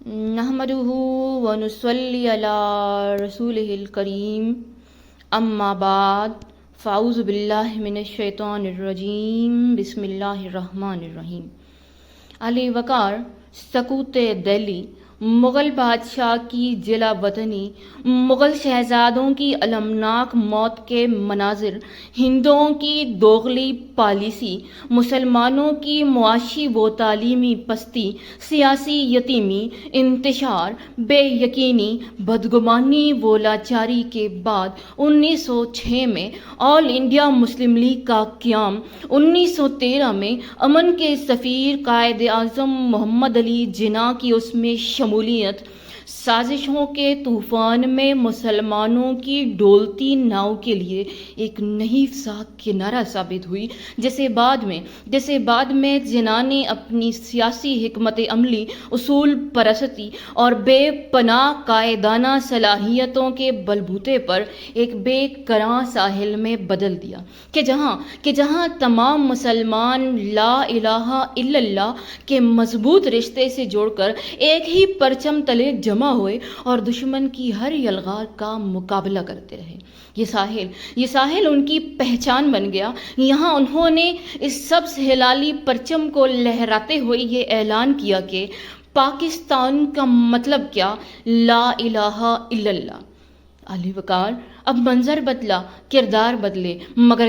نحمدہ ونصلی علی رسولہ الکریم اما بعد فاعوذ باللہ من الشیطان الرجیم بسم اللہ الرحمن الرحیم۔ علی وقار سقوط دہلی، مغل بادشاہ کی جلا وطنی، مغل شہزادوں کی المناک موت کے مناظر، ہندوؤں کی دوغلی پالیسی، مسلمانوں کی معاشی و تعلیمی پستی، سیاسی یتیمی، انتشار، بے یقینی، بدگمانی و لاچاری کے بعد 1906 میں آل انڈیا مسلم لیگ کا قیام، 1913 میں امن کے سفیر قائد اعظم محمد علی جناح کی اس میں شمولیت، سازشوں کے طوفان میں مسلمانوں کی ڈولتی ناؤ کے لیے ایک نحیف سا کنارہ ثابت ہوئی، جسے بعد میں جناح نے اپنی سیاسی حکمت عملی، اصول پرستی اور بے پناہ قائدانہ صلاحیتوں کے بلبوتے پر ایک بے کراں ساحل میں بدل دیا کہ جہاں تمام مسلمان لا الہ الا اللہ کے مضبوط رشتے سے جوڑ کر ایک ہی پرچم تلے جمع ہوئے اور دشمن کی ہر یلغار کا مقابلہ کرتے رہے۔ یہ ساحل ان کی پہچان بن گیا۔ یہاں انہوں نے اس سبز ہلالی پرچم کو لہراتے ہوئے یہ اعلان کیا کہ پاکستان کا مطلب کیا، لا الہ الا اللہ۔ علی وقار اب منظر بدلا، کردار بدلے، مگر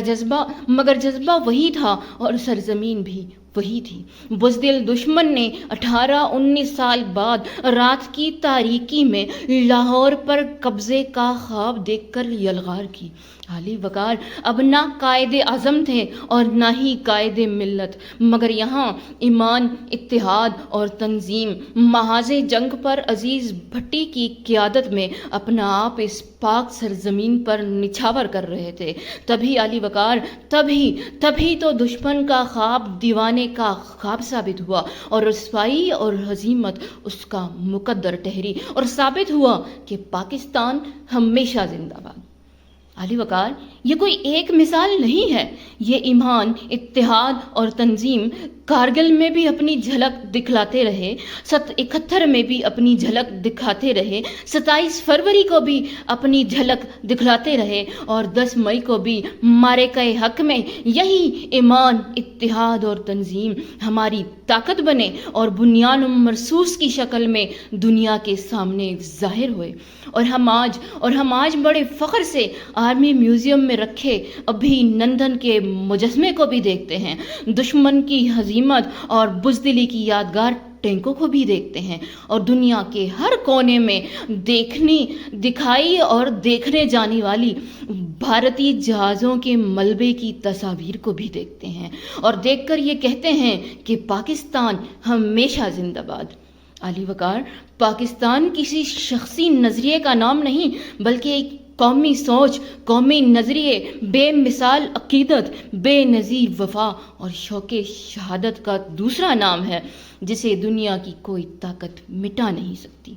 جذبہ وہی تھا اور سرزمین بھی وہی تھی۔ بزدل دشمن نے 18-19 سال بعد رات کی تاریکی میں لاہور پر قبضے کا خواب دیکھ کر یلغار کی۔ علی وقار اب نہ قائد اعظم تھے اور نہ ہی قائد ملت، مگر یہاں ایمان، اتحاد اور تنظیم محاذ جنگ پر عزیز بھٹی کی قیادت میں اپنا آپ اس پاک سرزمین پر نچھاور کر رہے تھے۔ تبھی علی وقار تبھی تو دشمن کا خواب دیوانے کا خواب ثابت ہوا اور رسوائی اور ہزیمت اس کا مقدر ٹھہری، اور ثابت ہوا کہ پاکستان ہمیشہ زندہ باد۔ علی وقار یہ کوئی ایک مثال نہیں ہے، یہ ایمان، اتحاد اور تنظیم کارگل میں بھی اپنی جھلک دکھلاتے رہے، 71 میں بھی اپنی جھلک دکھاتے رہے، 27 فروری کو بھی اپنی جھلک دکھلاتے رہے، اور 10 مئی کو بھی معرکہ حق میں یہی ایمان، اتحاد اور تنظیم ہماری طاقت بنے اور بنیان مرصوص کی شکل میں دنیا کے سامنے ظاہر ہوئے۔ اور ہم آج بڑے فخر سے آرمی میوزیم میں رکھے ابھینندن کے مجسمے کو بھی دیکھتے ہیں، دشمن کی ہزیمت اور بزدلی کی یادگار ٹینکوں کو بھی دیکھتے ہیں، اور دنیا کے ہر کونے میں دکھائی اور دیکھنے جانے والی بھارتی جہازوں کے ملبے کی تصاویر کو بھی دیکھتے ہیں، اور دیکھ کر یہ کہتے ہیں کہ پاکستان ہمیشہ زندہ باد۔ علی وقار پاکستان کسی شخصی نظریے کا نام نہیں، بلکہ ایک قومی سوچ، قومی نظریے، بے مثال عقیدت، بے نظیر وفا اور شوق شہادت کا دوسرا نام ہے، جسے دنیا کی کوئی طاقت مٹا نہیں سکتی۔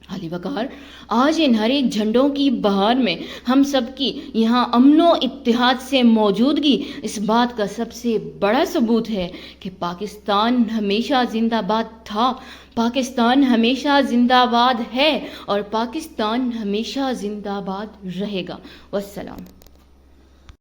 علی وقار آج ان ہرے جھنڈوں کی بہار میں ہم سب کی یہاں امن و اتحاد سے موجودگی اس بات کا سب سے بڑا ثبوت ہے کہ پاکستان ہمیشہ زندہ باد تھا، پاکستان ہمیشہ زندہ باد ہے اور پاکستان ہمیشہ زندہ باد رہے گا۔ والسلام۔